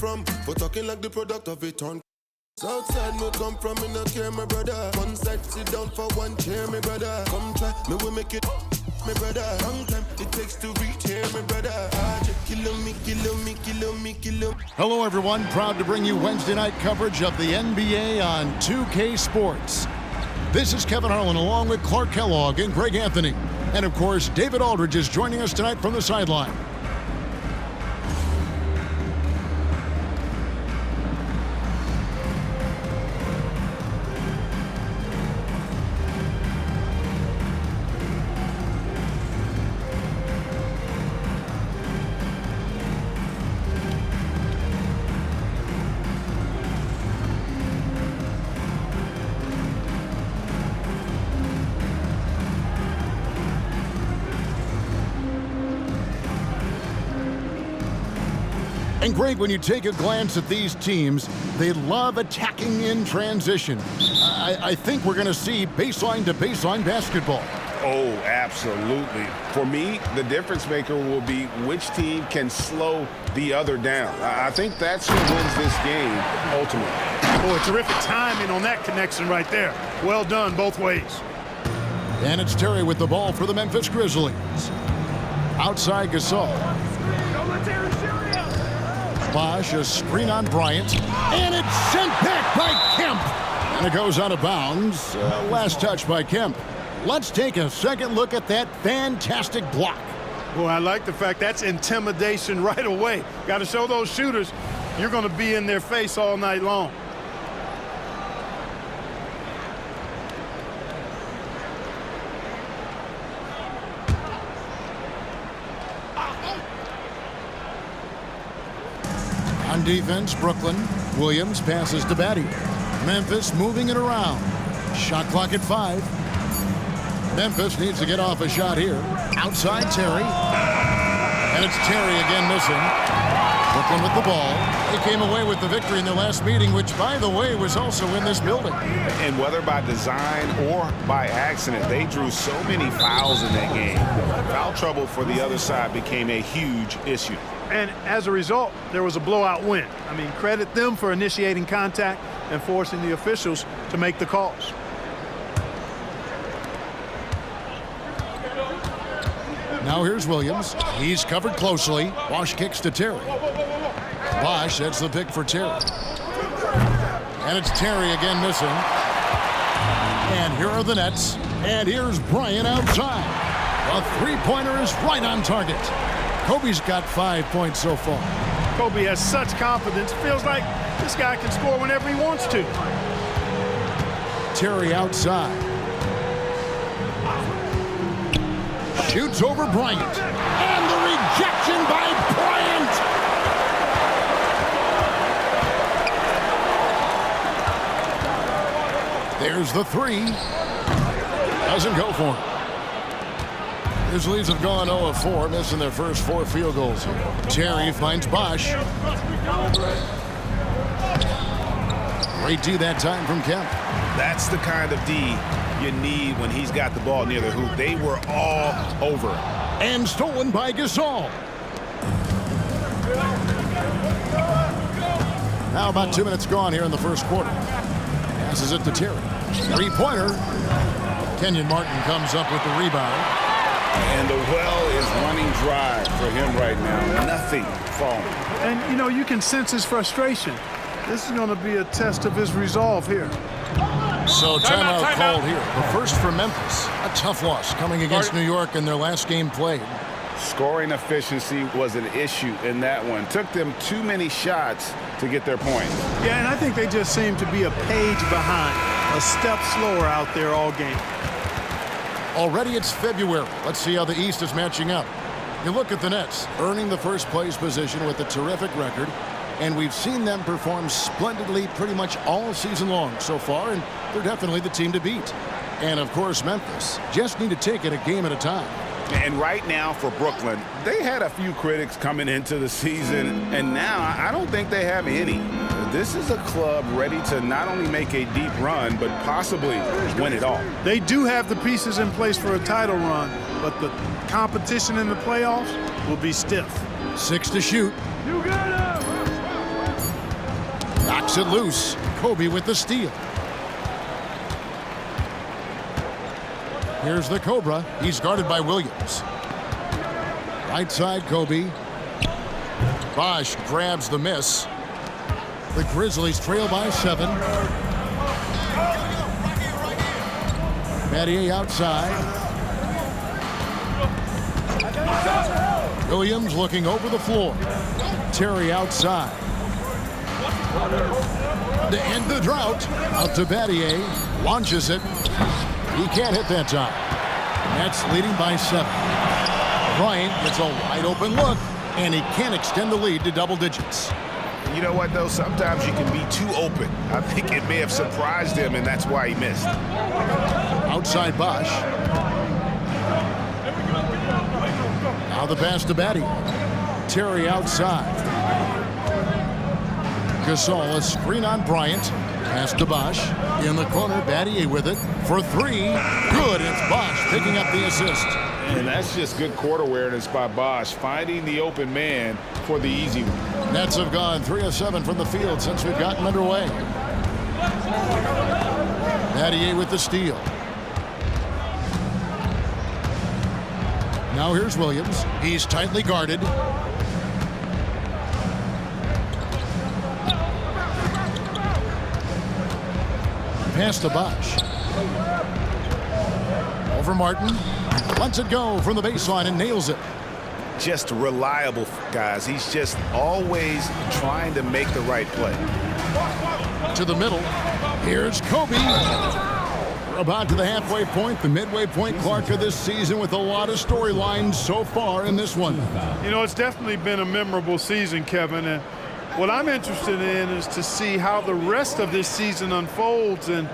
from. For talking like the product of it on. Outside me come from, me no care, my brother. One side, sit down for one chair, my brother. Come try, me will make it, my brother. Long time it takes to reach here, my brother. Kill me. Hello, everyone. Proud to bring you Wednesday night coverage of the NBA on 2K Sports. This is Kevin Harlan along with Clark Kellogg and Greg Anthony. And, of course, David Aldridge is joining us tonight from the sideline. And Greg, when you take a glance at these teams, they love attacking in transition. I think we're going to see baseline-to-baseline basketball. Oh, absolutely. For me, the difference maker will be which team can slow the other down. I think that's who wins this game ultimately. Boy, terrific timing on that connection right there. Well done both ways. And it's Terry with the ball for the Memphis Grizzlies. Outside Gasol. Bosh, a screen on Bryant, and it's sent back by Kemp. And it goes out of bounds. Last touch by Kemp. Let's take a second look at that fantastic block. Boy, I like the fact that's intimidation right away. Got to show those shooters you're going to be in their face all night long. On defense, Brooklyn. Williams passes to Batty. Memphis moving it around. Shot clock at 5. Memphis needs to get off a shot here. Outside Terry. And it's Terry again missing. Brooklyn with the ball. They came away with the victory in their last meeting, which, by the way, was also in this building. And whether by design or by accident, they drew so many fouls in that game. Foul trouble for the other side became a huge issue. And as a result, there was a blowout win. I mean, credit them for initiating contact and forcing the officials to make the calls. Now here's Williams. He's covered closely. Bosh kicks to Terry. Bosh, that's the pick for Terry. And it's Terry again missing. And here are the Nets. And here's Bryant outside. A three-pointer is right on target. Kobe's got 5 points so far. Kobe has such confidence. Feels like this guy can score whenever he wants to. Terry outside. Shoots over Bryant. And the rejection by Bryant. There's the three. Doesn't go for him. Grizzlies have gone 0 of 4, missing their first 4 field goals here. Terry finds Bosh. Great D that time from Kemp. That's the kind of D you need when he's got the ball near the hoop. They were all over it. And stolen by Gasol. Now about 2 minutes gone here in the first quarter. Passes it to Terry. Three-pointer. Kenyon Martin comes up with the rebound. And the well is running dry for him right now. Nothing falling. And, you know, you can sense his frustration. This is going to be a test of his resolve here. So timeout called here. The first for Memphis. A tough loss coming against New York in their last game played. Scoring efficiency was an issue in that one. Took them too many shots to get their point. Yeah, and I think they just seem to be a page behind, a step slower out there all game. Already it's February. Let's see how the East is matching up. You look at the Nets, earning the first place position with a terrific record, and we've seen them perform splendidly pretty much all season long so far, and they're definitely the team to beat. And, of course, Memphis just need to take it a game at a time. And right now for Brooklyn, they had a few critics coming into the season, and now I don't think they have any. This is a club ready to not only make a deep run, but possibly win it all. They do have the pieces in place for a title run, but the competition in the playoffs will be stiff. 6 to shoot. You got it! Kicks it loose. Kobe with the steal. Here's the Cobra. He's guarded by Williams. Right side, Kobe. Bosch grabs the miss. The Grizzlies trail by 7. Battier outside. Williams looking over the floor. Terry outside. To end the drought. Out to Battier. Launches it. He can't hit that time. Nets leading by 7. Bryant gets a wide open look, and he can't extend the lead to double digits. You know what, though? Sometimes you can be too open. I think it may have surprised him, and that's why he missed. Outside Bosch. Now the pass to Battier. Terry outside. Gasol, a screen on Bryant. Pass to Bosch. In the corner, Battier with it. For 3. Good. It's Bosch picking up the assist. And that's just good court awareness by Bosch, finding the open man for the easy one. Nets have gone 3 of 7 from the field since we've gotten underway. Battier with the steal. Now here's Williams. He's tightly guarded. Pass to Bosch. Over Martin. Lets it go from the baseline and nails it. Just reliable, guys. He's just always trying to make the right play. To the middle. Here's Kobe. We're about to the halfway point, the midway point, Clark, of this season, with a lot of storylines so far in this one. You know, it's definitely been a memorable season, Kevin. And what I'm interested in is to see how the rest of this season unfolds and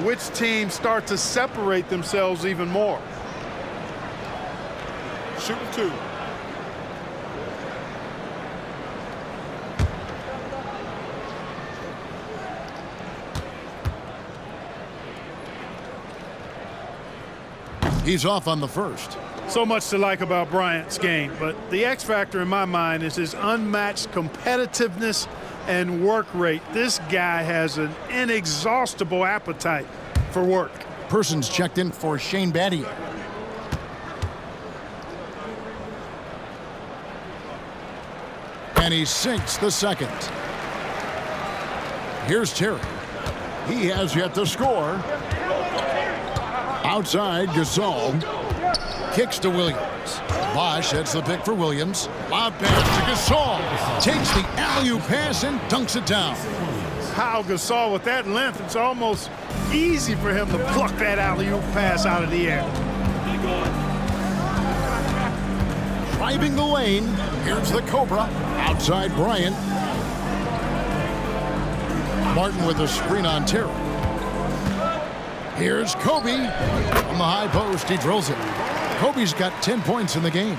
which teams start to separate themselves even more. Shooting 2. He's off on the first. So much to like about Bryant's game, but the X factor in my mind is his unmatched competitiveness and work rate. This guy has an inexhaustible appetite for work. Persons checked in for Shane Battier. And he sinks the second. Here's Terry. He has yet to score. Outside, Gasol. Kicks to Williams. Bosch heads the pick for Williams. Lob pass to Gasol. Takes the alley-oop pass and dunks it down. How Gasol with that length, it's almost easy for him to pluck that alley-oop pass out of the air. Driving the lane. Here's the Cobra. Outside Bryant. Martin with a screen on Terry. Here's Kobe. On the high post, he drills it. Kobe's got 10 points in the game.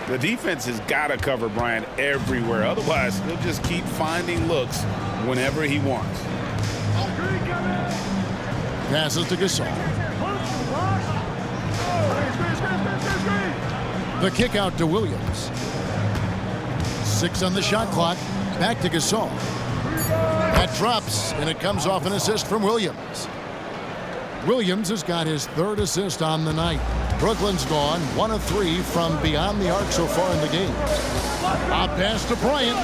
The defense has got to cover Bryant everywhere. Otherwise, he'll just keep finding looks whenever he wants. Passes to Gasol. The kick out to Williams. 6 on the shot clock. Back to Gasol. That drops, and it comes off an assist from Williams. Williams has got his 3rd assist on the night. Brooklyn's gone 1 of 3 from beyond the arc so far in the game. A pass to Bryant.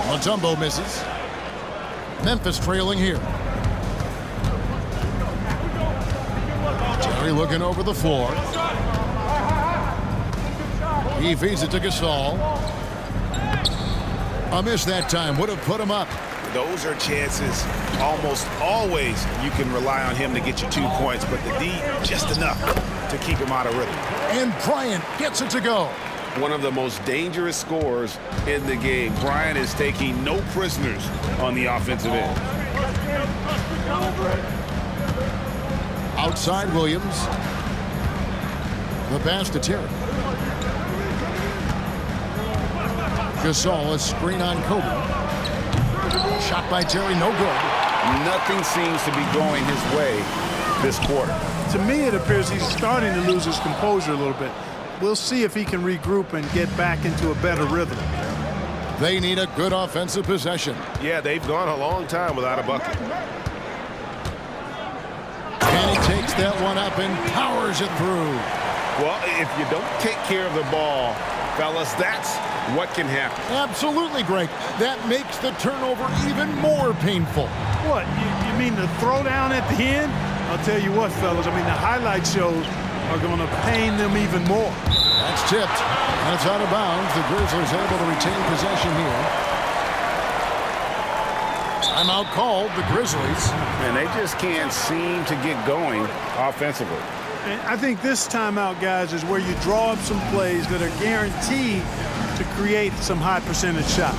Mutombo misses. Memphis trailing here. Terry looking over the floor. He feeds it to Gasol. A miss that time would have put him up. Those are chances almost always you can rely on him to get you 2 points, but the D just enough to keep him out of rhythm. And Bryant gets it to go. One of the most dangerous scorers in the game. Bryant is taking no prisoners on the offensive end. Outside Williams. The pass to Terry. Gasol, a screen on Kobe. Shot by Terry, no good. Nothing seems to be going his way this quarter. To me, it appears he's starting to lose his composure a little bit. We'll see if he can regroup and get back into a better rhythm. They need a good offensive possession. Yeah, they've gone a long time without a bucket. And he takes that one up and powers it through. Well, if you don't take care of the ball, fellas, that's what can happen. Absolutely, Greg. That makes the turnover even more painful. What, you mean the throwdown at the end? I'll tell you what, fellas, I mean, the highlight shows are going to pain them even more. That's tipped, and it's out of bounds. The Grizzlies able to retain possession here. Timeout called, the Grizzlies. And they just can't seem to get going offensively. And I think this timeout, guys, is where you draw up some plays that are guaranteed to create some high percentage shots.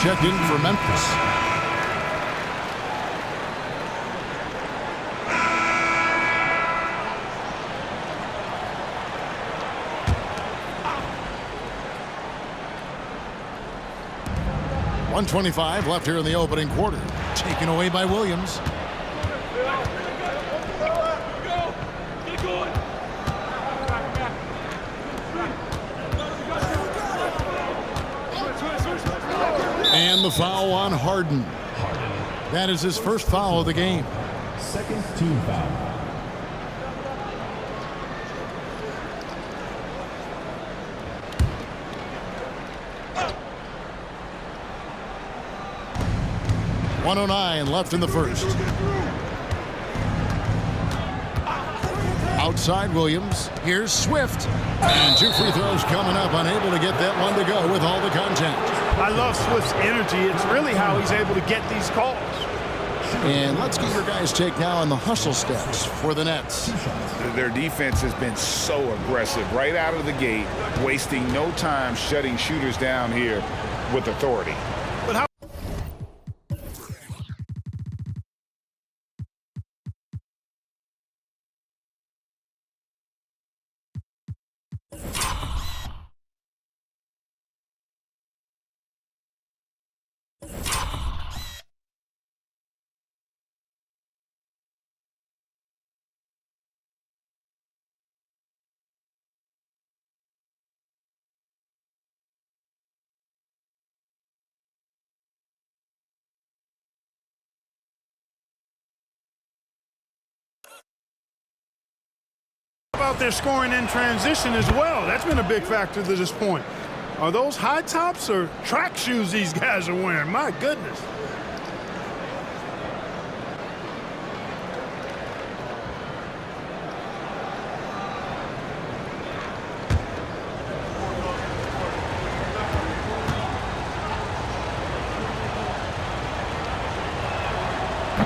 Checked in for Memphis. .125 left here in the opening quarter. Taken away by Williams. And the foul on Harden. That is his first foul of the game. Second team foul. .109 left in the first. Outside Williams. Here's Swift. And 2 free throws coming up. Unable to get that one to go with all the contact. I love Swift's energy. It's really how he's able to get these calls. And let's get your guys' take now on the hustle steps for the Nets. Their defense has been so aggressive right out of the gate, wasting no time shutting shooters down here with authority. But how about their scoring in transition as well? That's been a big factor to this point. Are those high tops or track shoes these guys are wearing? My goodness.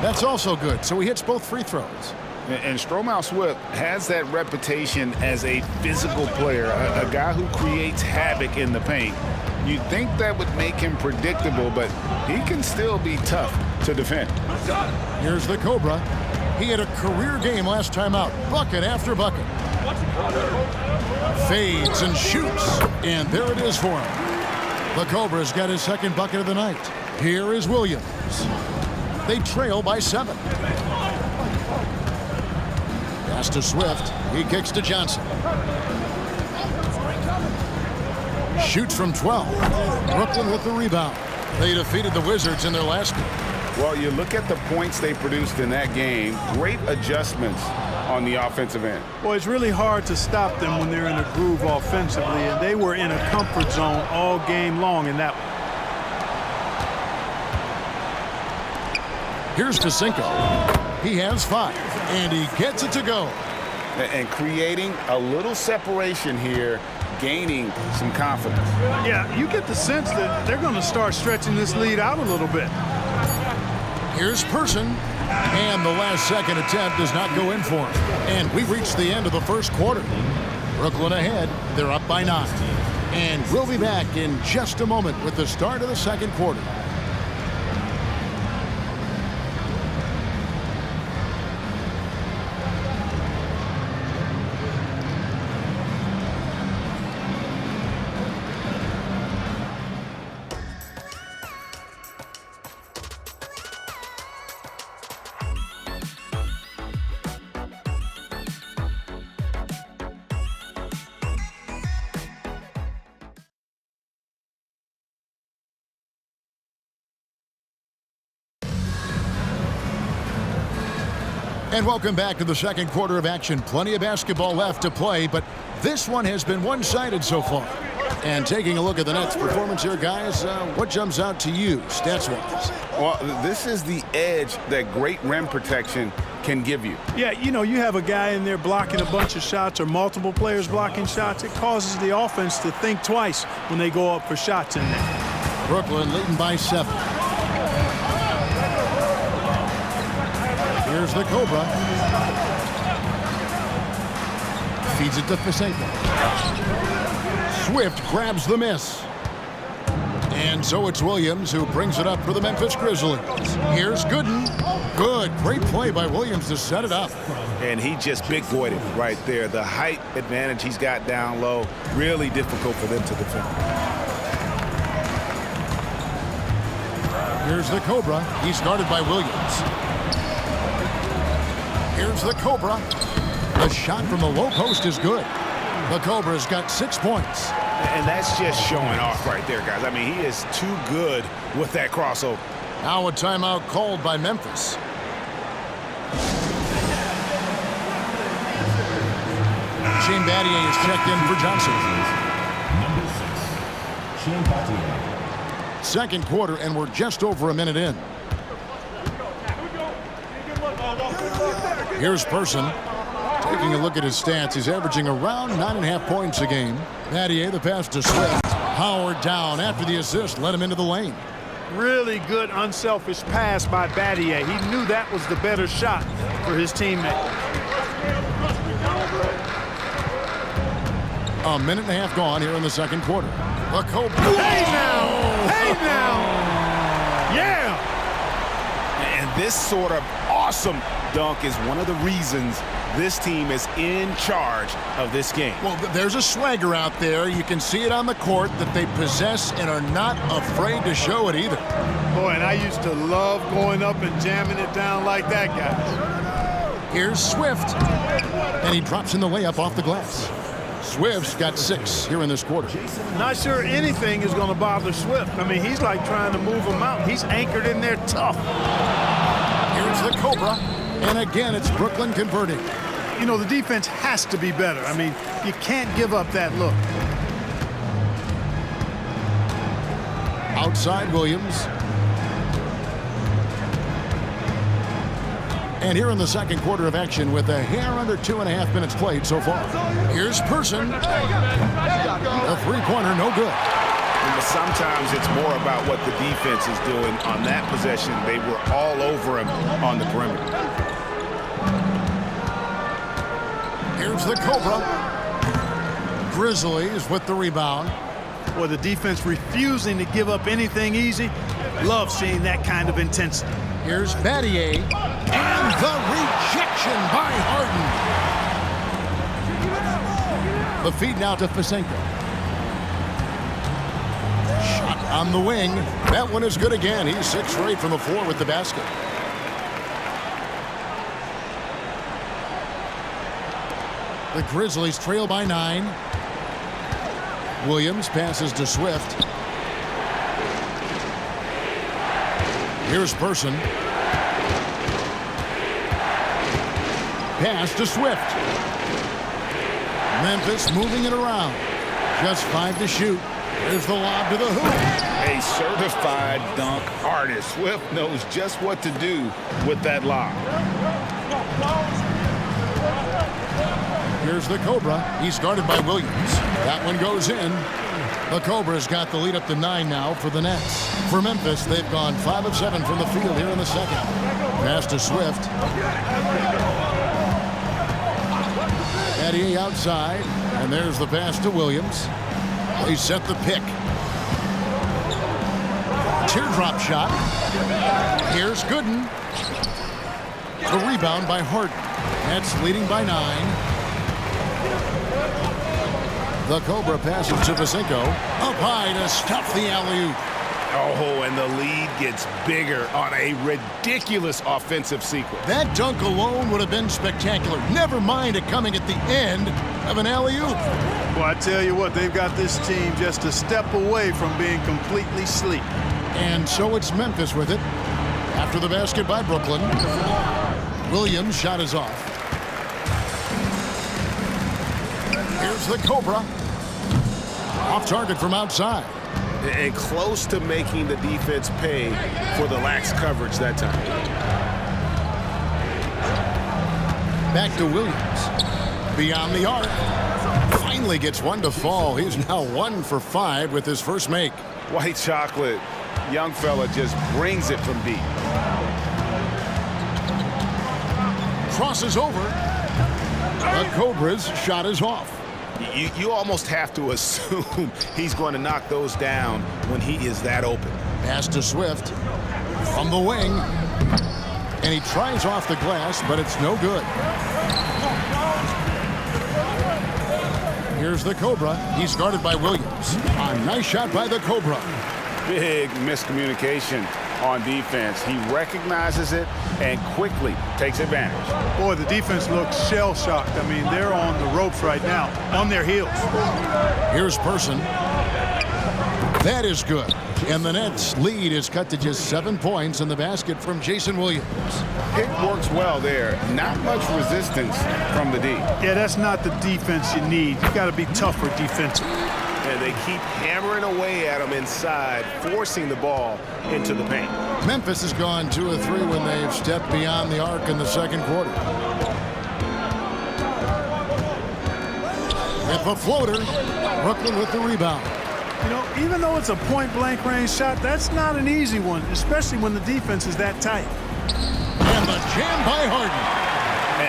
That's also good. So he hits both free throws. And Stromau Swift has that reputation as a physical player, a guy who creates havoc in the paint. You'd think that would make him predictable, but he can still be tough to defend. Here's the Cobra. He had a career game last time out. Bucket after bucket. Fades and shoots. And there it is for him. The Cobra's got his second bucket of the night. Here is Williams. They trail by 7. Pass to Swift. He kicks to Johnson. Shoots from 12. Brooklyn with the rebound. They defeated the Wizards in their last game. Well, you look at the points they produced in that game. Great adjustments on the offensive end. Well, it's really hard to stop them when they're in a groove offensively, and they were in a comfort zone all game long in that one. Here's Fisenko. He has 5, and he gets it to go. And creating a little separation here, gaining some confidence. Yeah, you get the sense that they're going to start stretching this lead out a little bit. Here's Person, and the last second attempt does not go in for him. And we reached the end of the first quarter. Brooklyn ahead, they're up by 9. And we'll be back in just a moment with the start of the second quarter. And welcome back to the second quarter of action. Plenty of basketball left to play, but this one has been one-sided so far. And taking a look at the Nets' performance here, guys, what jumps out to you, stats-wise? Well, this is the edge that great rim protection can give you. Yeah, you know, you have a guy in there blocking a bunch of shots or multiple players blocking shots. It causes the offense to think twice when they go up for shots in there. Brooklyn leading by 7. Here's the Cobra. Feeds it to Fisenko. Swift grabs the miss. And so it's Williams who brings it up for the Memphis Grizzlies. Here's Gooden. Good. Great play by Williams to set it up. And he just big-boyed it right there. The height advantage he's got down low, really difficult for them to defend. Here's the Cobra. He's guarded by Williams. Here's the Cobra. The shot from the low post is good. The Cobra's got 6 points. And that's just showing off right there, guys. I mean, he is too good with that crossover. Now a timeout called by Memphis. Shane Battier is checked in for Johnson. Number 6, Shane Battier. Second quarter, and we're just over a minute in. Here's Person. Taking a look at his stats, he's averaging around 9.5 points a game. Battier, the pass to Swift. Howard down after the assist, led him into the lane. Really good, unselfish pass by Battier. He knew that was the better shot for his teammate. A minute and a half gone here in the second quarter. The Cobra. Hey now! Hey now! Yeah! And this sort of awesome dunk is one of the reasons this team is in charge of this game. Well, there's a swagger out there. You can see it on the court that they possess and are not afraid to show it either. Boy, and I used to love going up and jamming it down like that, guys. Here's Swift. And he drops in the layup off the glass. Swift's got 6 here in this quarter. Not sure anything is going to bother Swift. I mean, he's like trying to move him out. He's anchored in there tough. Here's the Cobra. And again, it's Brooklyn converting. You know, the defense has to be better. I mean, you can't give up that look. Outside Williams. And here in the second quarter of action with a hair under 2.5 minutes played so far. Here's Person. A three-pointer, no good. But sometimes it's more about what the defense is doing on that possession. They were all over him on the perimeter. Here's the Cobra. Grizzlies with the rebound. Boy, the defense refusing to give up anything easy. Love seeing that kind of intensity. Here's Battier. And the rejection by Harden. The feed now to Fisenko. Shot On the wing, that one is good again. He's 6 for 8 from the floor with the basket. The Grizzlies trail by 9. Williams passes to Swift. Here's Person. Pass to Swift. Memphis moving it around. Just 5 to shoot. There's the lob to the hoop. A certified dunk artist. Swift knows just what to do with that lob. Here's the Cobra. He's guarded by Williams. That one goes in. The Cobra's got the lead up to 9 now for the Nets. For Memphis, they've gone 5 of 7 from the field here in the second. Pass to Swift. Eddie outside, and there's the pass to Williams. They set the pick. Teardrop shot. Here's Gooden. The rebound by Harden. Nets leading by 9. The Cobra passes to Vasinko. Up high to stuff the alley-oop. Oh, and the lead gets bigger on a ridiculous offensive sequence. That dunk alone would have been spectacular. Never mind it coming at the end of an alley-oop. Well, I tell you what, they've got this team just a step away from being completely asleep. And so it's Memphis with it. After the basket by Brooklyn. Williams' shot is off. Here's the Cobra. Off target from outside. And close to making the defense pay for the lax coverage that time. Back to Williams. Beyond the arc. Finally gets one to fall. He's now 1 for 5 with his first make. White chocolate. Young fella just brings it from deep. Crosses over. The Cobra's shot is off. You almost have to assume he's going to knock those down when he is that open. Pass to Swift from the wing. And he tries off the glass, but it's no good. Here's the Cobra. He's guarded by Williams. A nice shot by the Cobra. Big miscommunication on defense. He recognizes it and quickly takes advantage. Boy, the defense looks shell-shocked. I mean, they're on the ropes right now, on their heels. Here's Person. That is good. And the Nets' lead is cut to just 7 points in the basket from Jason Williams. It works well there. Not much resistance from the D. Yeah, that's not the defense you need. You got to be tougher defensively. And they keep hammering away at him inside, forcing the ball into the paint. Memphis has gone 2 of 3 when they've stepped beyond the arc in the second quarter. With the floater, Brooklyn with the rebound. You know, even though it's a point-blank range shot, that's not an easy one, especially when the defense is that tight. And the jam by Harden.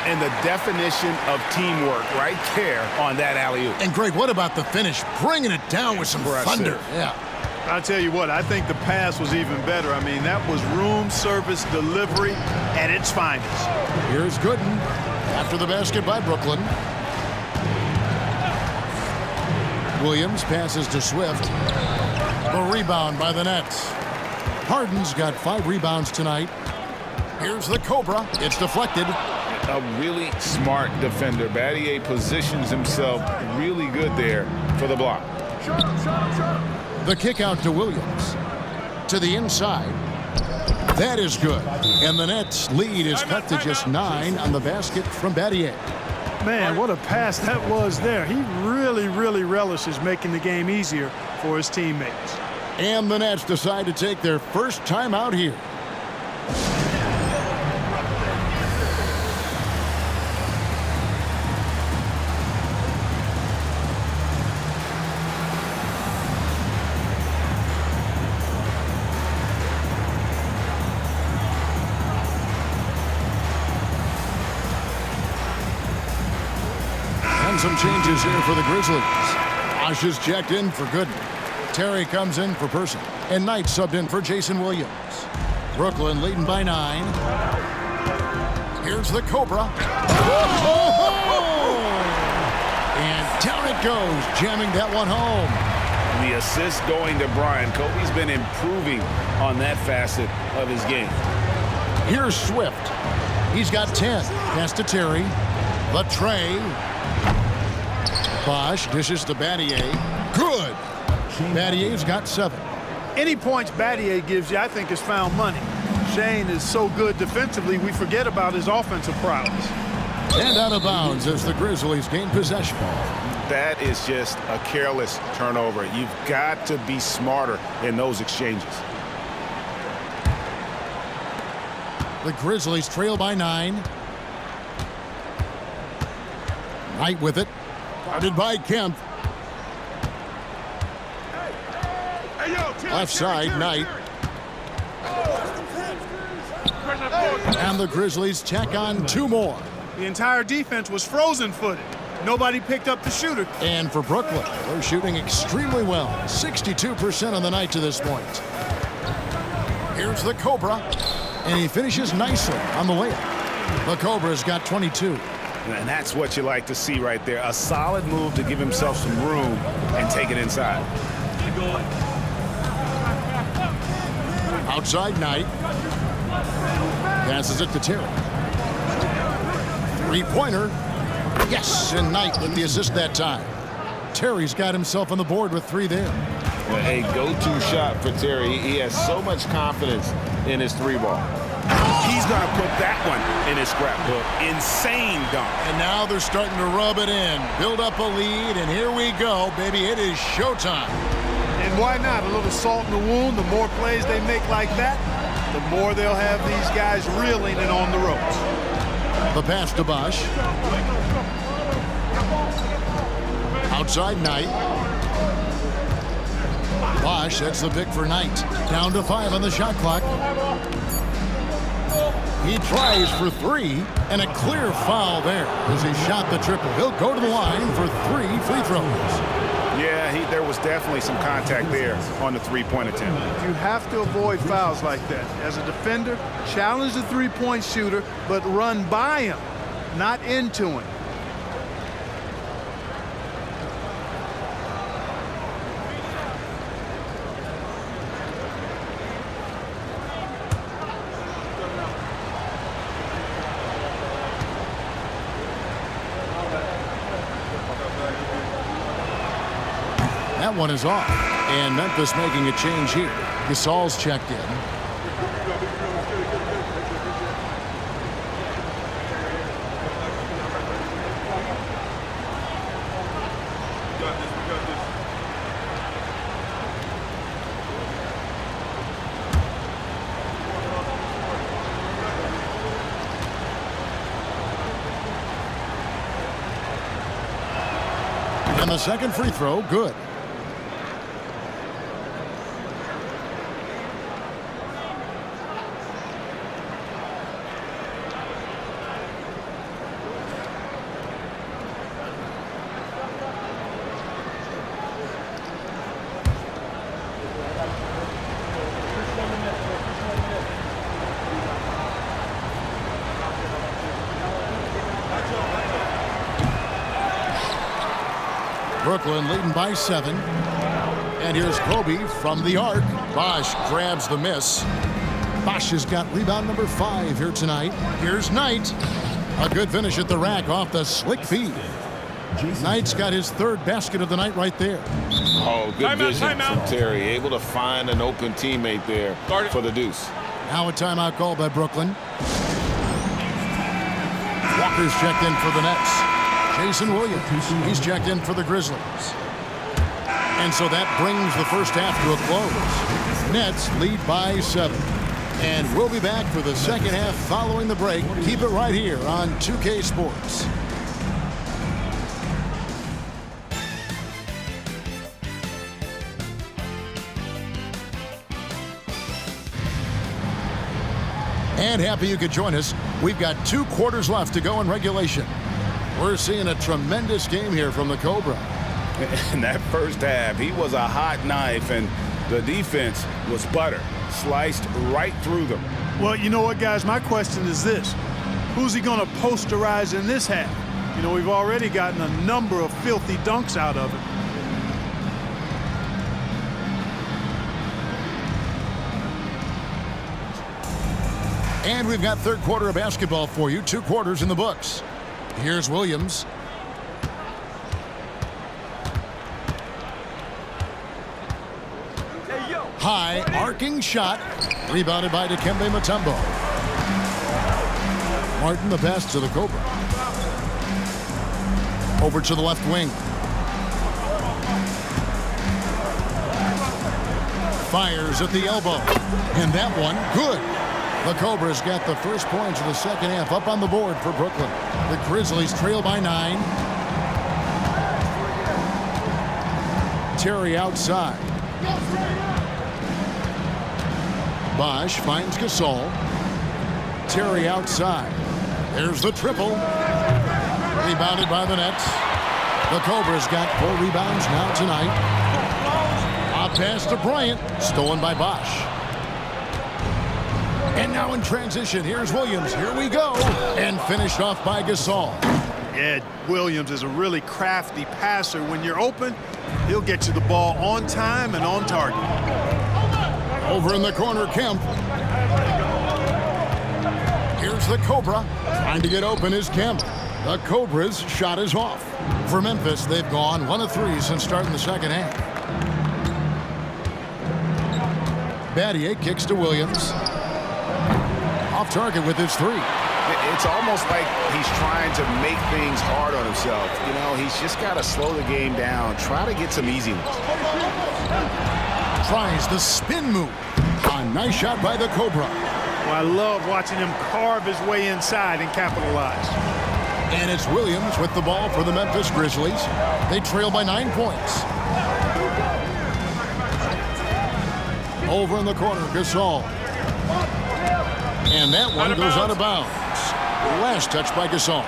And the definition of teamwork right there on that alley-oop. And Greg, what about the finish? Bringing it down with some thunder. Yeah. I'll tell you what, I think the pass was even better. I mean, that was room service delivery at its finest. Here's Gooden after the basket by Brooklyn. Williams passes to Swift. The rebound by the Nets. Harden's got 5 rebounds tonight. Here's the Cobra. It's deflected. A really smart defender. Battier positions himself really good there for the block. The kick out to Williams. To the inside. That is good. And the Nets' lead is cut to just 9 on the basket from Battier. Man, what a pass that was there. He really, really relishes making the game easier for his teammates. And the Nets decide to take their first time out here. Some changes here for the Grizzlies. Osh is checked in for Gooden. Terry comes in for Person. And Knight subbed in for Jason Williams. Brooklyn leading by 9. Here's the Cobra. Oh! And down it goes, jamming that one home. The assist going to Bryant. Kobe's been improving on that facet of his game. Here's Swift. He's got 10. Pass to Terry. The tray. Bosch dishes to Battier. Good. Battier's got 7. Any points Battier gives you, I think, is found money. Shane is so good defensively, we forget about his offensive prowess. And out of bounds as the Grizzlies gain possession. That is just a careless turnover. You've got to be smarter in those exchanges. The Grizzlies trail by 9. Knight with it. Guarded by Kemp. Left side, Knight. And the Grizzlies tack on 2 more. The entire defense was frozen-footed. Nobody picked up the shooter. And for Brooklyn, they're shooting extremely well. 62% on the night to this point. Here's the Cobra. And he finishes nicely on the layup. The Cobra's got 22. And that's what you like to see right there. A solid move to give himself some room and take it inside. Outside Knight. Passes it to Terry. 3-pointer. Yes, and Knight with the assist that time. Terry's got himself on the board with 3 there. A go-to shot for Terry. He has so much confidence in his 3-ball. He's going to put that one in his scrapbook. Insane dunk. And now they're starting to rub it in. Build up a lead, and here we go, baby. It is showtime. And why not? A little salt in the wound. The more plays they make like that, the more they'll have these guys reeling and on the ropes. The pass to Bosch. Outside Knight. Bosch, that's the pick for Knight. Down to 5 on the shot clock. He tries for 3, and a clear foul there as he shot the triple. He'll go to the line for 3 free throws. Yeah, there was definitely some contact there on the 3-point attempt. You have to avoid fouls like that. As a defender, challenge the 3-point shooter, but run by him, not into him. That one is off. And Memphis making a change here. Gasol's checked in. And the second free throw, good. Brooklyn leading by 7. And here's Kobe from the arc. Bosch grabs the miss. Bosch has got rebound number 5 here tonight. Here's Knight. A good finish at the rack off the slick feed. Knight's got his 3rd basket of the night right there. Oh, good vision from Terry. Able to find an open teammate there for the deuce. Now a timeout called by Brooklyn. Walker's checked in for the Nets. Jason Williams, he's checked in for the Grizzlies. And so that brings the first half to a close. Nets lead by 7. And we'll be back for the second half following the break. Keep it right here on 2K Sports. And happy you could join us. We've got 2 quarters left to go in regulation. We're seeing a tremendous game here from the Cobra. In that first half, he was a hot knife, and the defense was butter. Sliced right through them. Well, you know what, guys? My question is this. Who's he going to posterize in this half? You know, we've already gotten a number of filthy dunks out of him. And we've got third quarter of basketball for you. 2 quarters in the books. Here's Williams. High arcing shot. Rebounded by Dikembe Mutombo. Martin the pass to the Cobra. Over to the left wing. Fires at the elbow. And that one, good. The Cobras got the first points of the second half up on the board for Brooklyn. The Grizzlies trail by 9. Terry outside. Bosch finds Gasol. Terry outside. There's the triple. Rebounded by the Nets. The Cobras got 4 rebounds now tonight. A pass to Bryant. Stolen by Bosch. And now in transition, here's Williams. Here we go. And finished off by Gasol. Yeah, Williams is a really crafty passer. When you're open, he'll get you the ball on time and on target. Over in the corner, Kemp. Here's the Cobra. Trying to get open is Kemp. The Cobras' shot is off. For Memphis, they've gone 1 of 3 since starting the second half. Battier kicks to Williams. Off target with his 3. It's almost like he's trying to make things hard on himself. You know, he's just got to slow the game down, try to get some easy ones. Tries the spin move. A nice shot by the Cobra. Well, I love watching him carve his way inside and capitalize. And it's Williams with the ball for the Memphis Grizzlies. They trail by 9 points. Over in the corner, Gasol. And that one goes out of bounds. Last touch by Gasol.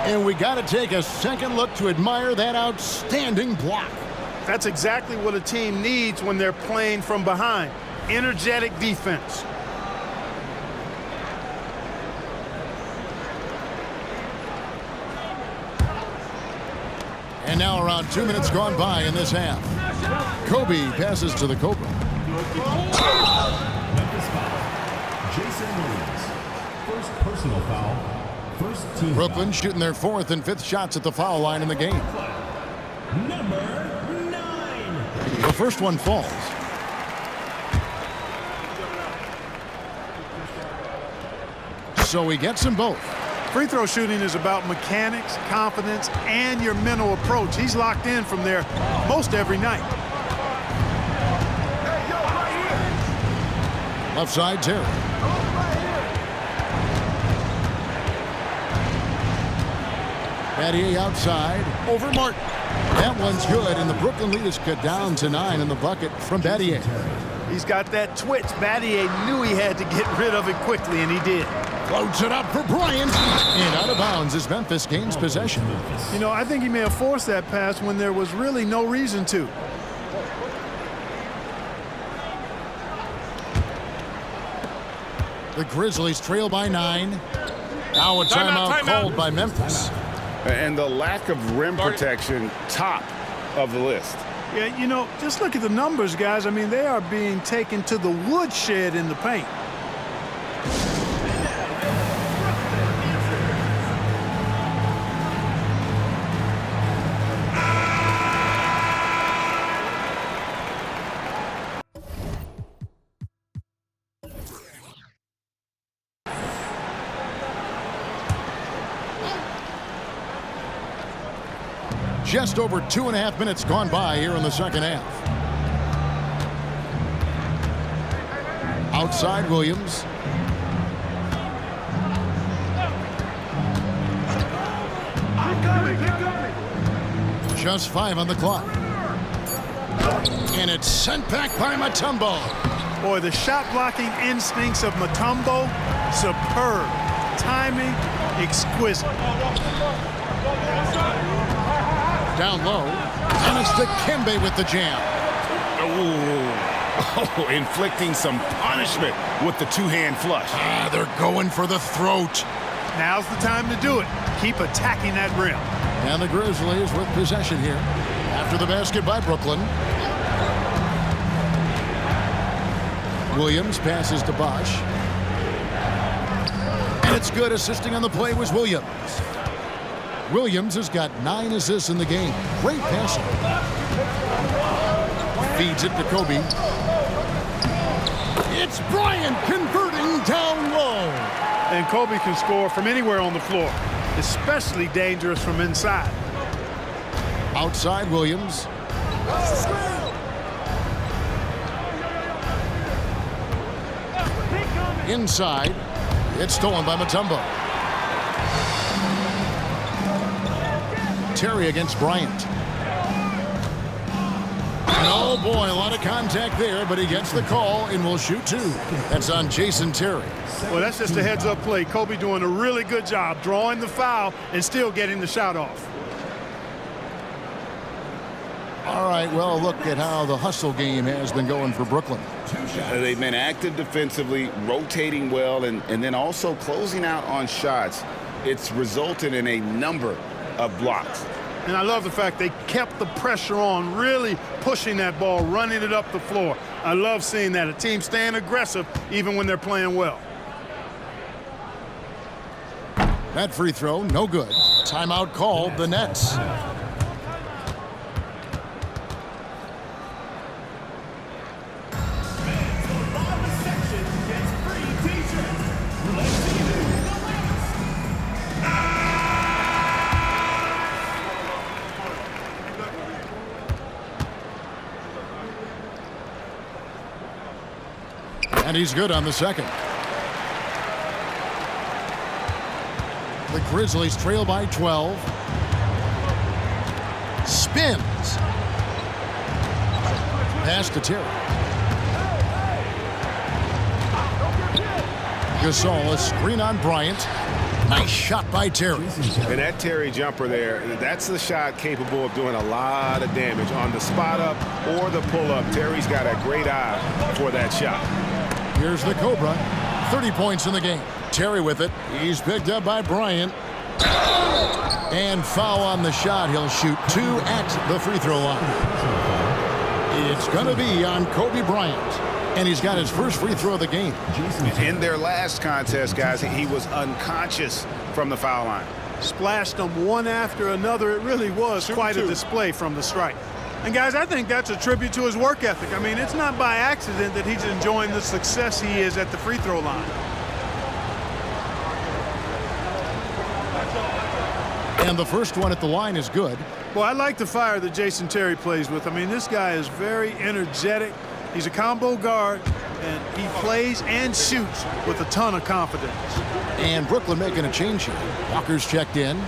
And we got to take a second look to admire that outstanding block. That's exactly what a team needs when they're playing from behind. Energetic defense. And now around 2 minutes gone by in this half. Kobe passes to the Cobra. Memphis foul. Jason Williams. First personal foul. First team Brooklyn foul. shooting their 4th and 5th shots at the foul line in the game. Number 9. The first one falls. So he gets them both. Free throw shooting is about mechanics, confidence, and your mental approach. He's locked in from there most every night. Left side, Terry. Battier outside. Over Martin. That one's good, and the Brooklyn lead is cut down to 9 in the bucket from Battier. He's got that twitch. Battier knew he had to get rid of it quickly, and he did. Floats it up for Bryant. And out of bounds as Memphis gains possession. You know, I think he may have forced that pass when there was really no reason to. The Grizzlies trail by 9. Now a timeout called by Memphis. And the lack of rim protection, top of the list. Yeah, you know, just look at the numbers, guys. I mean, they are being taken to the woodshed in the paint. Just over 2.5 minutes gone by here in the second half. Outside Williams. Just 5 on the clock. And it's sent back by Mutombo. Boy, the shot blocking instincts of Mutombo, superb. Timing, exquisite. Down low, and it's Dikembe with the jam. Oh, inflicting some punishment with the two-hand flush. They're going for the throat. Now's the time to do it. Keep attacking that rim. And the Grizzlies with possession here. After the basket by Brooklyn. Williams passes to Bosch. That's good. Assisting on the play was Williams. Williams has got 9 assists in the game. Great passing. Feeds it to Kobe. It's Bryant converting down low. And Kobe can score from anywhere on the floor, especially dangerous from inside. Outside Williams. Inside. It's stolen by Mutombo. Terry against Bryant. Oh boy, a lot of contact there, but he gets the call and will shoot 2. That's on Jason Terry. Well, that's just a heads-up play. Kobe doing a really good job drawing the foul and still getting the shot off. All right, well, look at how the hustle game has been going for Brooklyn. They've been active defensively, rotating well, and then also closing out on shots. It's resulted in a number of blocks. And I love the fact they kept the pressure on, really pushing that ball, running it up the floor. I love seeing that. A team staying aggressive even when they're playing well. That free throw, no good. Timeout called, the Nets. And he's good on the second. The Grizzlies trail by 12. Spins. Pass to Terry. Gasol, a screen on Bryant. Nice shot by Terry. And that Terry jumper there, that's the shot capable of doing a lot of damage on the spot up or the pull up. Terry's got a great eye for that shot. Here's the Cobra. 30 points in the game. Terry with it. He's picked up by Bryant. And foul on the shot. He'll shoot 2 at the free throw line. It's going to be on Kobe Bryant. And he's got his first free throw of the game. In their last contest, guys, he was unconscious from the foul line. Splashed them one after another. It really was quite a display from the strike. And, guys, I think that's a tribute to his work ethic. I mean, it's not by accident that he's enjoying the success he is at the free throw line. And the first one at the line is good. Well, I like the fire that Jason Terry plays with. I mean, this guy is very energetic. He's a combo guard, and he plays and shoots with a ton of confidence. And Brooklyn making a change here. Walker's checked in.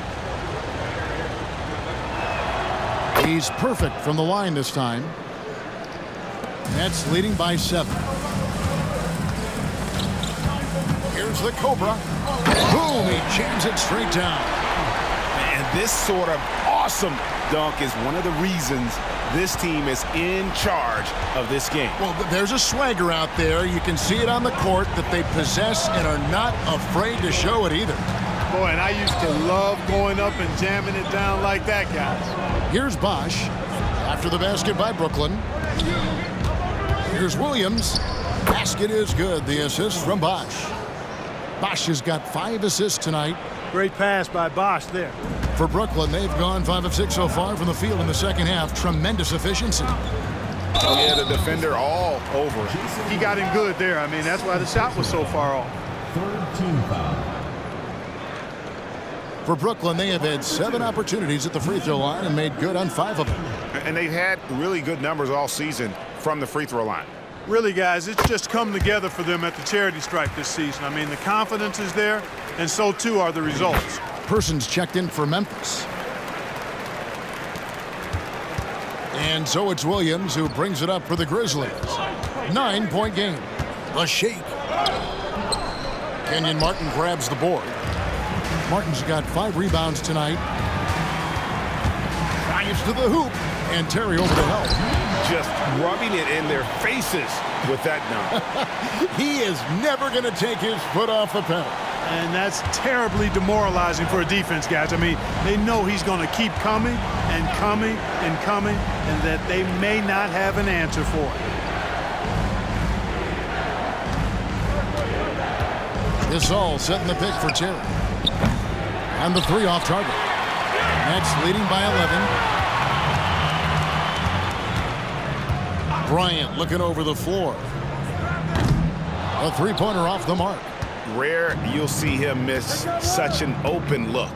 He's perfect from the line this time. Nets leading by 7. Here's the Cobra. Boom, he jams it straight down. And this sort of awesome dunk is one of the reasons this team is in charge of this game. Well, there's a swagger out there. You can see it on the court that they possess and are not afraid to show it either. Boy, and I used to love going up and jamming it down like that, guys. Here's Bosch after the basket by Brooklyn. Here's Williams. Basket is good. The assist from Bosch. Bosch has got 5 assists tonight. Great pass by Bosch there. For Brooklyn, they've gone 5 of 6 so far from the field in the second half. Tremendous efficiency. Yeah, the defender all over. He got him good there. I mean, that's why the shot was so far off. Third team foul. For Brooklyn, they have had 7 opportunities at the free throw line and made good on 5 of them. And they've had really good numbers all season from the free throw line. Really, guys, it's just come together for them at the charity stripe this season. I mean, the confidence is there, and so too are the results. Persons checked in for Memphis. And so it's Williams who brings it up for the Grizzlies. 9-point game. The shake. Kenyon Martin grabs the board. Martin's got 5 rebounds tonight. Drives to the hoop. And Terry over to help. Just rubbing it in their faces with that dunk. He is never going to take his foot off the pedal. And that's terribly demoralizing for a defense, guys. I mean, they know he's going to keep coming and coming and coming, and that they may not have an answer for it. Gasol setting the pick for Terry. And the three off target. Nets leading by 11. Bryant looking over the floor. A three-pointer off the mark. Rare you'll see him miss such an open look.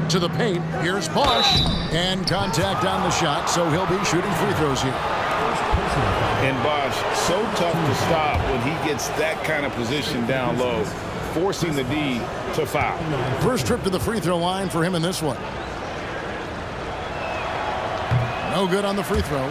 To the paint, here's Bosch. And contact on the shot, so he'll be shooting free throws here. And Bosch, so tough to stop when he gets that kind of position down low, forcing the D to foul. First trip to the free throw line for him in this one. No good on the free throw.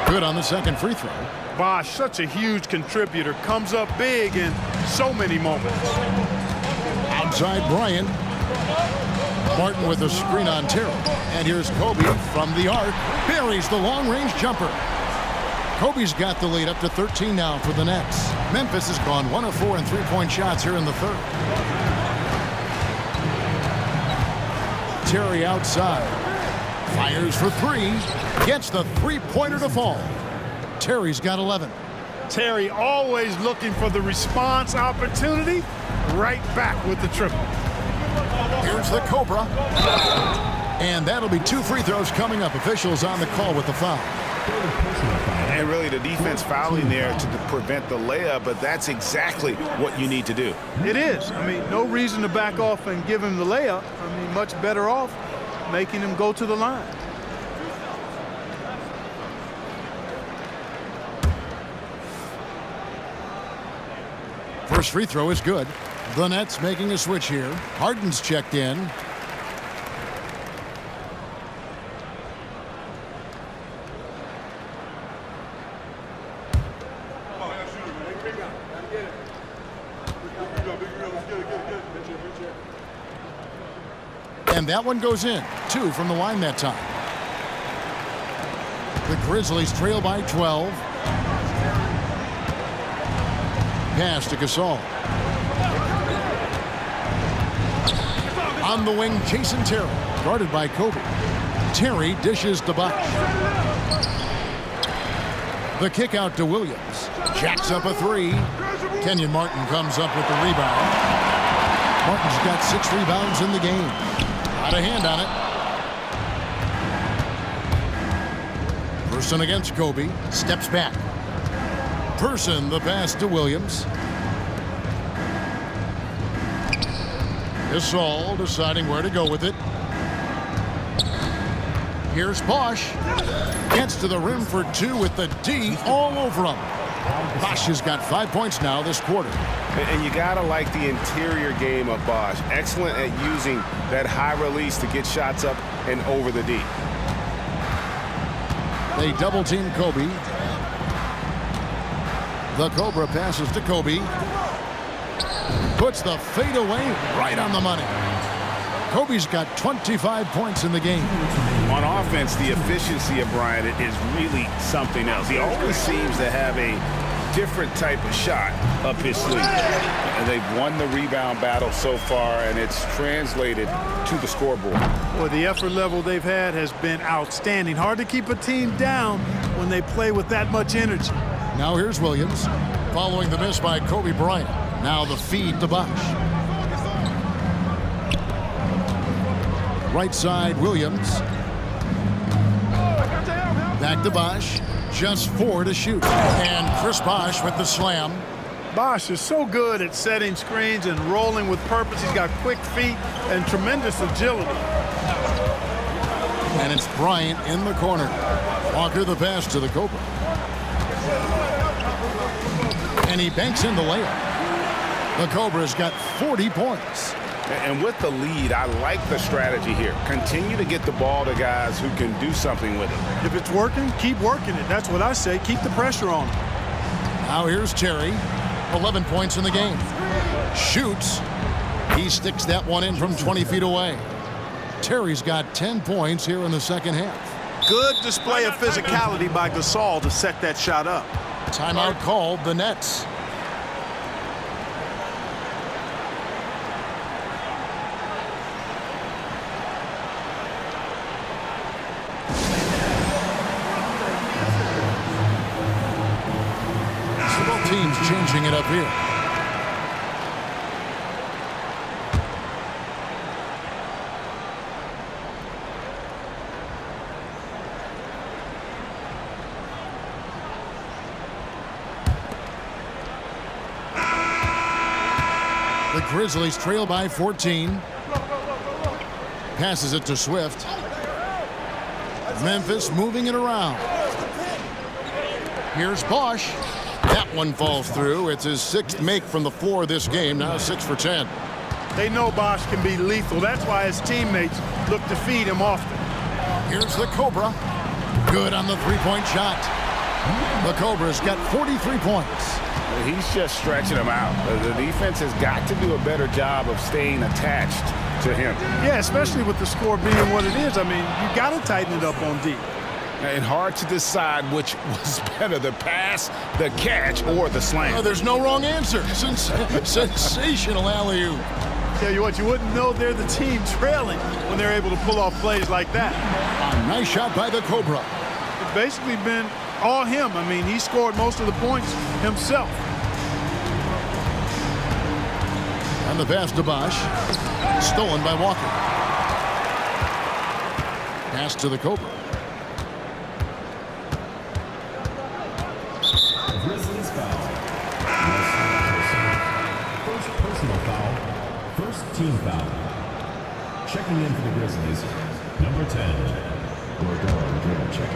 Good on the second free throw. Bosch, such a huge contributor, comes up big in so many moments. Outside Bryant. Martin with a screen on Terry. And here's Kobe from the arc. Buries the long-range jumper. Kobe's got the lead up to 13 now for the Nets. Memphis has gone 1 of 4 in three-point shots here in the third. Terry outside. Fires for three. Gets the three-pointer to fall. Terry's got 11. Terry always looking for the response opportunity. Right back with the triple. Here's the Cobra. And that'll be 2 free throws coming up. Officials on the call with the foul. And really the defense fouling there to prevent the layup, but that's exactly what you need to do. It is. I mean, no reason to back off and give him the layup. I mean, much better off making him go to the line. First free throw is good. The Nets making a switch here. Harden's checked in. And that one goes in. 2 from the line that time. The Grizzlies trail by 12. Pass to Gasol. On the wing, Jason Terry. Guarded by Kobe. Terry dishes to Bosch. The kick out to Williams. Jacks up a three. Kenyon Martin comes up with the rebound. Martin's got 6 rebounds in the game. Out of hand on it. Person against Kobe. Steps back. Person the pass to Williams. Gasol deciding where to go with it. Here's Bosch. Gets to the rim for 2 with the D all over him. Bosch has got 5 points now this quarter. And you gotta like the interior game of Bosch. Excellent at using that high release to get shots up and over the D. They double team Kobe. The Cobra passes to Kobe. Puts the fadeaway right on the money. Kobe's got 25 points in the game. On offense, the efficiency of Bryant is really something else. He always seems to have a different type of shot up his sleeve. And they've won the rebound battle so far, and it's translated to the scoreboard. Well, the effort level they've had has been outstanding. Hard to keep a team down when they play with that much energy. Now here's Williams. Following the miss by Kobe Bryant. Now the feed to Bosch. Right side, Williams. Back to Bosch. Just 4 to shoot. And Chris Bosch with the slam. Bosch is so good at setting screens and rolling with purpose. He's got quick feet and tremendous agility. And it's Bryant in the corner. Walker the pass to the Cobra. And he banks in the layup. The Cobra's got 40 points. And with the lead, I like the strategy here. Continue to get the ball to guys who can do something with it. If it's working, keep working it. That's what I say. Keep the pressure on him. Now here's Terry. 11 points in the game. Shoots. He sticks that one in from 20 feet away. Terry's got 10 points here in the second half. Good display of physicality by Gasol to set that shot up. Timeout called, the Nets. So both teams changing it up here. The Grizzlies trail by 14. Passes it to Swift. Memphis moving it around. Here's Bosch. That one falls through. It's his 6th make from the floor this game. Now 6 for 10. They know Bosch can be lethal. That's why his teammates look to feed him often. Here's the Cobra. Good on the three-point shot. The Cobra's got 43 points. He's just stretching them out. The defense has got to do a better job of staying attached to him. Yeah, especially with the score being what it is. I mean, you got to tighten it up on D. And hard to decide which was better, the pass, the catch, or the slam. Oh, there's no wrong answer. Sensational alley-oop. Tell you what, you wouldn't know they're the team trailing when they're able to pull off plays like that. A nice shot by the Cobra. It's basically been all him. I mean, he scored most of the points himself. And the pass to Bosch. Stolen by Walker. Pass to the Cobra. Grizzlies foul. First personal foul. First team foul. Checking in for the Grizzlies, number 10. Gordon Dragic.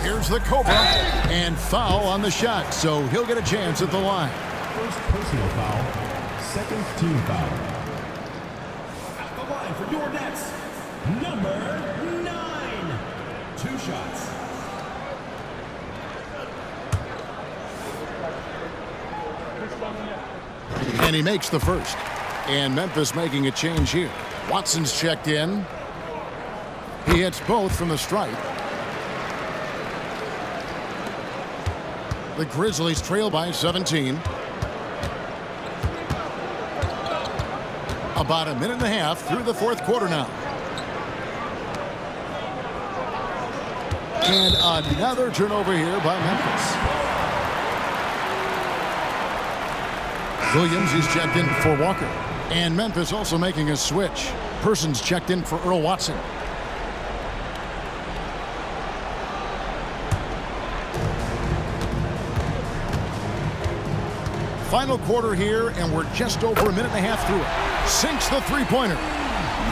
Here's the Cobra. And foul on the shot, so he'll get a chance at the line. First personal foul. Second team foul. At the line for your Nets, number 9. 2 shots. And he makes the first. And Memphis making a change here. Watson's checked in. He hits both from the stripe. The Grizzlies trail by 17. About a minute and a half through the fourth quarter now. And another turnover here by Memphis. Williams is checked in for Walker. And Memphis also making a switch. Persons checked in for Earl Watson. Final quarter here, and we're just over a minute and a half through it. Sinks the three-pointer.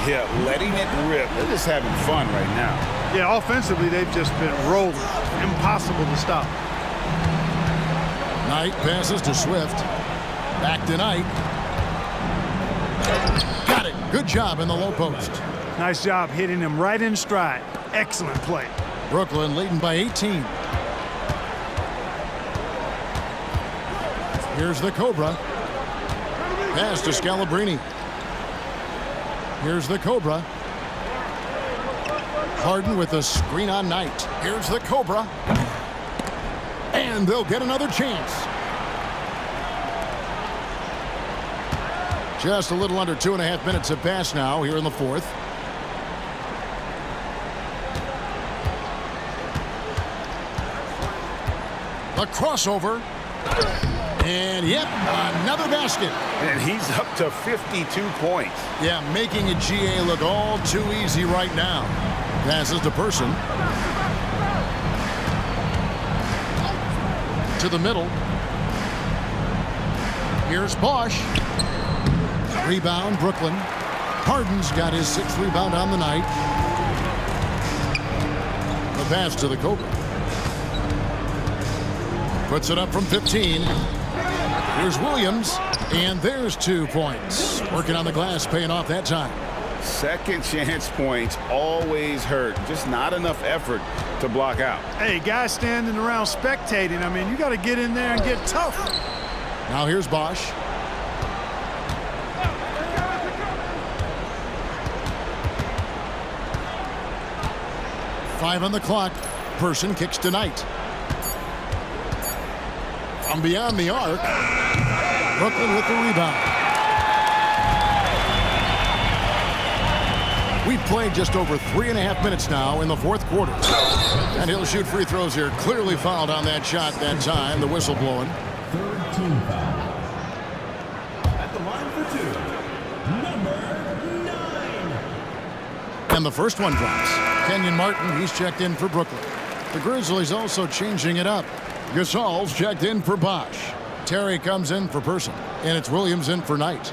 Yeah, letting it rip. They're just having fun right now. Yeah, offensively, they've just been rolling. Impossible to stop. Knight passes to Swift. Back to Knight. Got it. Good job in the low post. Nice job hitting him right in stride. Excellent play. Brooklyn leading by 18. Here's the Cobra. Pass to Scalabrine. Here's the Cobra. Harden with a screen on Knight. Here's the Cobra. And they'll get another chance. Just a little under 2.5 minutes have passed now here in the fourth. A crossover. And yep, another basket. And he's up to 52 points. Yeah, making a GA look all too easy right now. Passes to Person. To the middle. Here's Bosch. Rebound, Brooklyn. Harden's got his 6th rebound on the night. The pass to the Cobra. Puts it up from 15. Here's Williams, and there's 2 points. Working on the glass, paying off that time. Second chance points always hurt. Just not enough effort to block out. Hey, guys standing around spectating. I mean, you got to get in there and get tough. Now here's Bosch. Five on the clock. Person kicks to Knight. From beyond the arc, Brooklyn with the rebound. We've played just over 3.5 minutes now in the fourth quarter. And he'll shoot free throws here. Clearly fouled on that shot that time. The whistle blowing. Third team foul. At the line for two, number 9. And the first one drops. Kenyon Martin, he's checked in for Brooklyn. The Grizzlies also changing it up. Gasol's checked in for Bosch. Terry comes in for Person. And it's Williams in for Knight.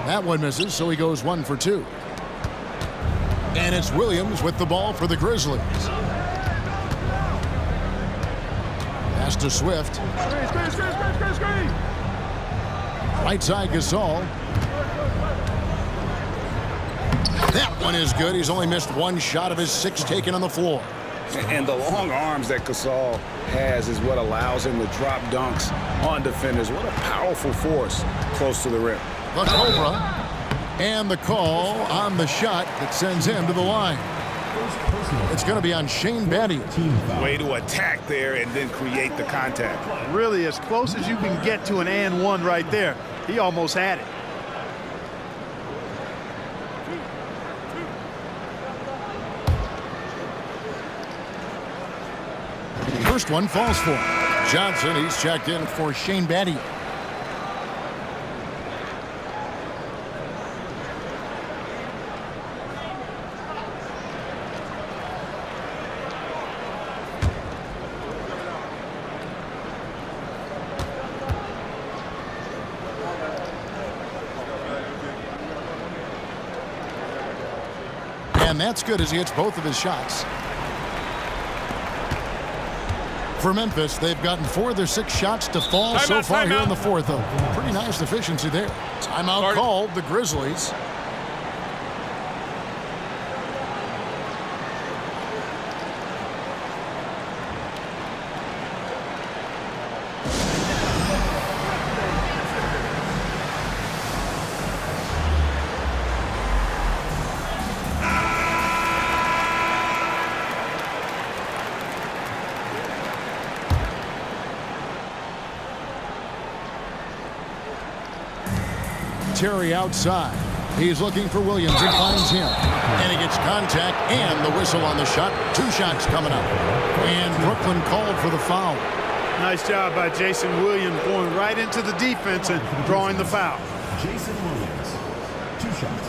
That one misses, so he goes 1 for 2. And it's Williams with the ball for the Grizzlies. Pass to Swift. Right side Gasol. That one is good. He's only missed one shot of his 6 taken on the floor. And the long arms that Gasol has is what allows him to drop dunks on defenders. What a powerful force close to the rim. The Cobra, and the call on the shot that sends him to the line. It's going to be on Shane Battier. Way to attack there and then create the contact. Really as close as you can get to an and one right there. He almost had it. First one falls for him. Johnson, he's checked in for Shane Battier. And that's good as he hits both of his shots. For Memphis, they've gotten 4 of their 6 shots to fall so far here in the fourth. Pretty nice efficiency there. Timeout called, the Grizzlies. Terry outside. He's looking for Williams and finds him. And he gets contact and the whistle on the shot. 2 shots coming up. And Brooklyn called for the foul. Nice job by Jason Williams going right into the defense and drawing the foul. Jason Williams, 2 shots.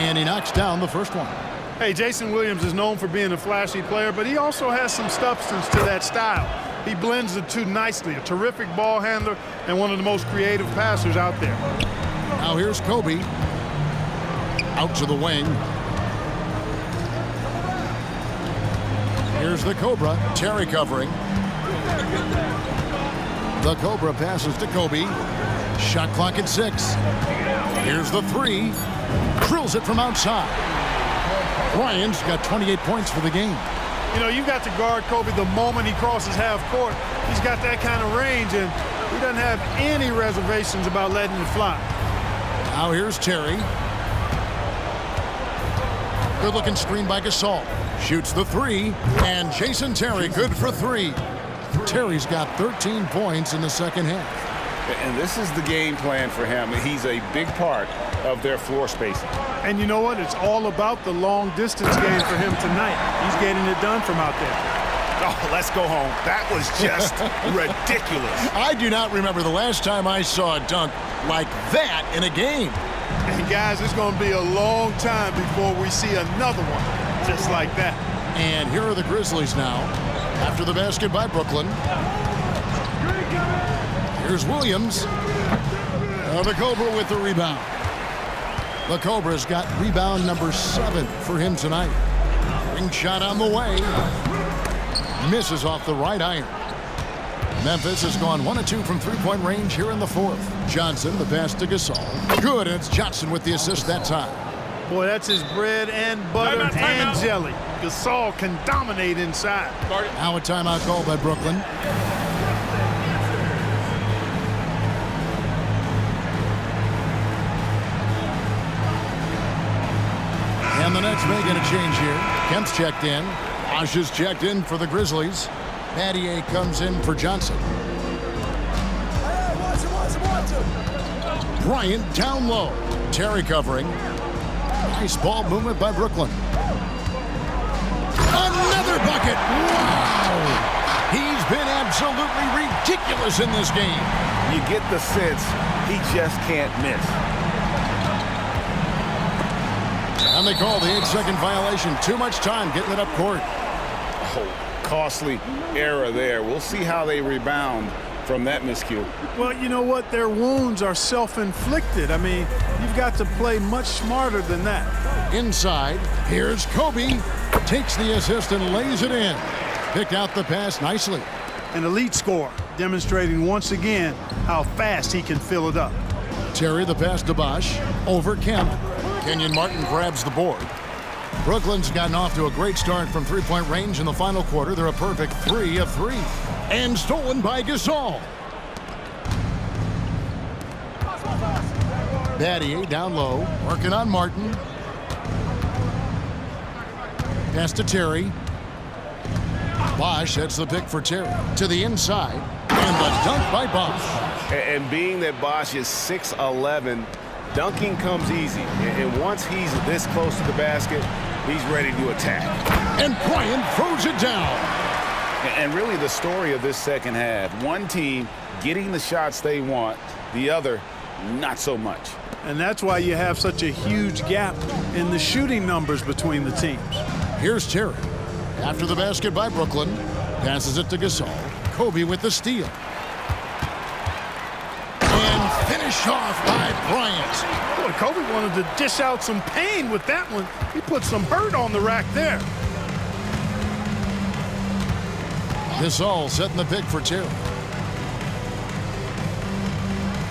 And he knocks down the first one. Hey, Jason Williams is known for being a flashy player, but he also has some substance to that style. He blends the two nicely. A terrific ball handler and one of the most creative passers out there. Now here's Kobe. Out to the wing. Here's the Cobra. Terry covering. The Cobra passes to Kobe. Shot clock at 6. Here's the 3. Drills it from outside. Ryan's got 28 points for the game. You know, you've got to guard Kobe the moment he crosses half court. He's got that kind of range, and he doesn't have any reservations about letting it fly. Now here's Terry. Good-looking screen by Gasol. Shoots the 3, and Jason Terry good for 3. Terry's got 13 points in the second half. And this is the game plan for him. He's a big part of their floor spacing. And you know what? It's all about the long distance game for him tonight. He's getting it done from out there. Oh, let's go home. That was just ridiculous. I do not remember the last time I saw a dunk like that in a game. And guys, it's going to be a long time before we see another one just like that. And here are the Grizzlies now. After the basket by Brooklyn. Here's Williams. The Cobra with the rebound. The Cobra's got rebound number 7 for him tonight. Ring shot on the way. Misses off the right iron. Memphis has gone 1 of 2 from three-point range here in the fourth. Johnson, the pass to Gasol. Good, and it's Johnson with the assist that time. Boy, that's his bread and butter and jelly. Gasol can dominate inside. Now a timeout call by Brooklyn. And the Nets may get a change here. Kemp's checked in. Bosh is checked in for the Grizzlies. A comes in for Johnson. Bryant down low. Terry covering. Nice ball movement by Brooklyn. Another bucket. Wow! He's been absolutely ridiculous in this game. You get the sense he just can't miss. And they call the 8-second violation. Too much time getting it up court. Oh, costly error there. We'll see how they rebound from that miscue. Well, you know what? Their wounds are self-inflicted. I mean, you've got to play much smarter than that. Inside, here's Kobe. Takes the assist and lays it in. Picked out the pass nicely. An elite scorer, demonstrating once again how fast he can fill it up. Terry the pass to Bosh. Over Kemp. Kenyon Martin grabs the board. Brooklyn's gotten off to a great start from three-point range in the final quarter. They're a perfect 3 of 3. And stolen by Gasol. Battier down low, working on Martin. Pass to Terry. Bosh sets the pick for Terry. To the inside. And the dunk by Bosh. And being that Bosh is 6'11", dunking comes easy. And once he's this close to the basket, he's ready to attack. And Bryant throws it down. And really the story of this second half, one team getting the shots they want, the other not so much. And that's why you have such a huge gap in the shooting numbers between the teams. Here's Terry. After the basket by Brooklyn. Passes it to Gasol. Kobe with the steal. And finished off by Bryant. Boy, Kobe wanted to dish out some pain with that one. He put some hurt on the rack there. Gasol setting the pick for Terry.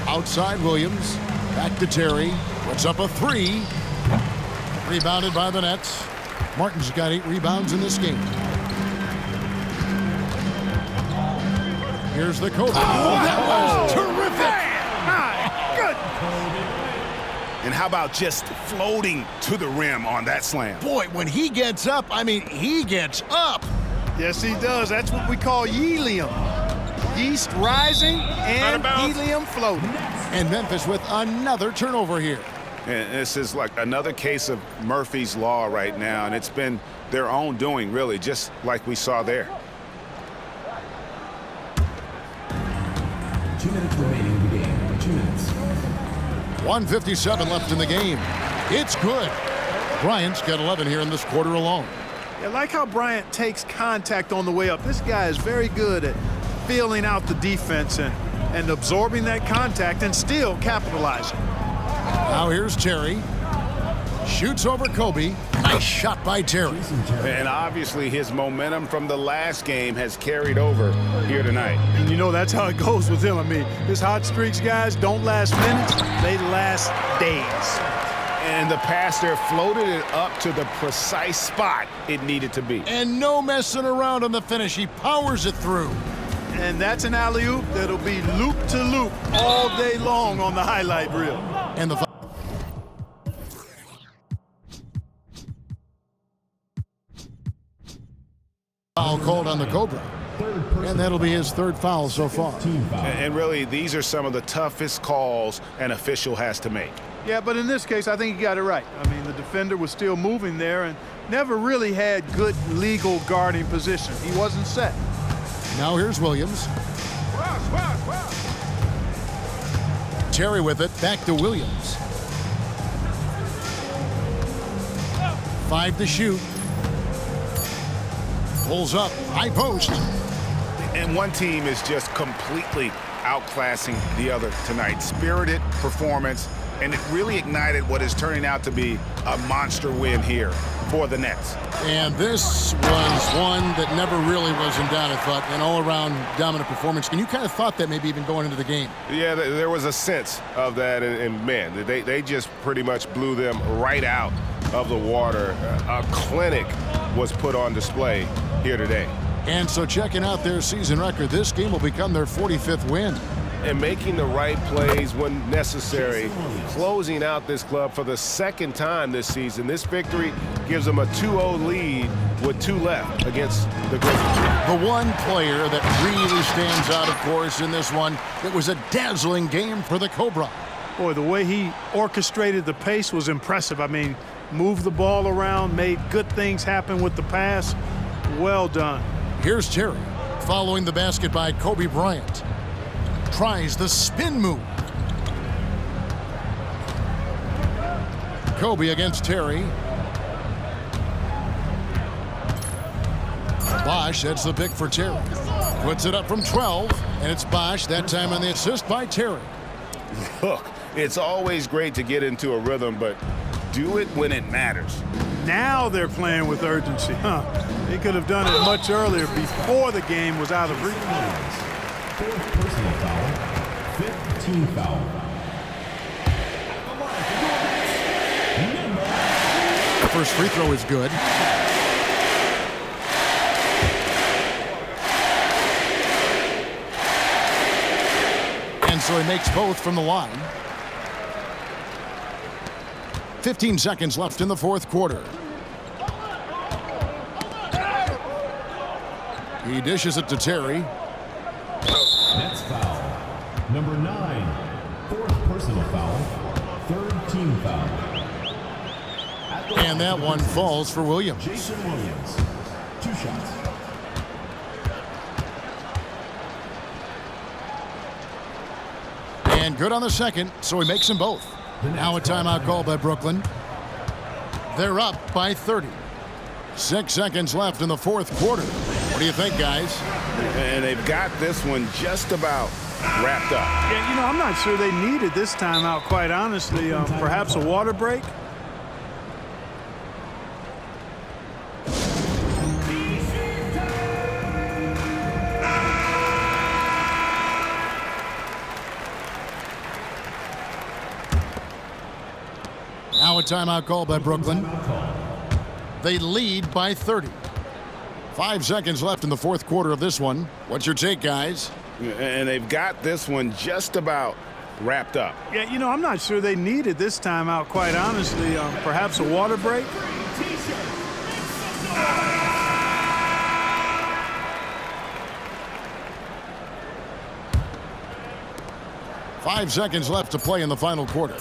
Outside Williams. Back to Terry. Puts up a 3. Rebounded by the Nets. Martin's got 8 rebounds in this game. Here's the Kobe. Oh, that was terrific. My goodness. And how about just floating to the rim on that slam? Boy, when he gets up, I mean, he gets up. Yes, he does. That's what we call helium. Yeast rising and helium floating. And Memphis with another turnover here. And this is like another case of Murphy's Law right now, and it's been their own doing, really, just like we saw there. 2 minutes remaining in the game. 2 minutes. 1:57 left in the game. It's good. Bryant's got 11 here in this quarter alone. I like how Bryant takes contact on the way up. This guy is very good at feeling out the defense and absorbing that contact and still capitalizing. Now here's Terry. Shoots over Kobe. Nice shot by Terry. And obviously his momentum from the last game has carried over here tonight. And you know that's how it goes with him. I mean, his hot streaks, guys, don't last minutes. They last days. And the pass there floated it up to the precise spot it needed to be. And no messing around on the finish. He powers it through. And that's an alley-oop that'll be loop-to-loop all day long on the highlight reel. And the foul called on the Cobra. And that'll be his 3rd foul so far. And really, these are some of the toughest calls an official has to make. Yeah, but in this case, I think he got it right. I mean, the defender was still moving there and never really had good legal guarding position. He wasn't set. Now here's Williams. Terry with it, back to Williams. 5 to shoot. Pulls up, high post. And one team is just completely outclassing the other tonight. Spirited performance and it really ignited what is turning out to be a monster win here for the Nets. And this was one that never really was in doubt, I thought, an all-around dominant performance. And you kind of thought that maybe even going into the game. Yeah, there was a sense of that, and man, they just pretty much blew them right out of the water. A clinic was put on display here today. And so checking out their season record, this game will become their 45th win. And making the right plays when necessary, closing out this club for the second time this season. This victory gives them a 2-0 lead with 2 left against the Grizzlies. The one player that really stands out, of course, in this one, it was a dazzling game for the Cobra. Boy, the way he orchestrated the pace was impressive. I mean, moved the ball around, made good things happen with the pass. Well done. Here's Terry, following the basket by Kobe Bryant. Tries the spin move. Kobe against Terry. Bosch, that's the pick for Terry. Puts it up from 12, and it's Bosch, that time on the assist by Terry. Look, it's always great to get into a rhythm, but do it when it matters. Now they're playing with urgency. They could have done it much earlier before the game was out of reach. 4th personal foul, 5th team foul. The first free throw is good. And so he makes both from the line. 15 seconds left in the 4th quarter. He dishes it to Terry. Nets foul. Number 9. 4th personal foul. 3rd team foul. And that one falls for Williams. Jason Williams. 2 shots. And good on the second, so he makes them both. Now a timeout call by Brooklyn. They're up by 30. 6 seconds left in the 4th quarter. What do you think, guys? And they've got this one just about wrapped up. Yeah, you know, I'm not sure they needed this timeout, quite honestly. Perhaps a water break? Now a timeout call by Brooklyn. They lead by 30. 5 seconds left in the 4th quarter of this one. What's your take, guys? And they've got this one just about wrapped up. Yeah, you know, I'm not sure they needed this timeout, quite honestly. Perhaps a water break? Five seconds left to play in the final quarter.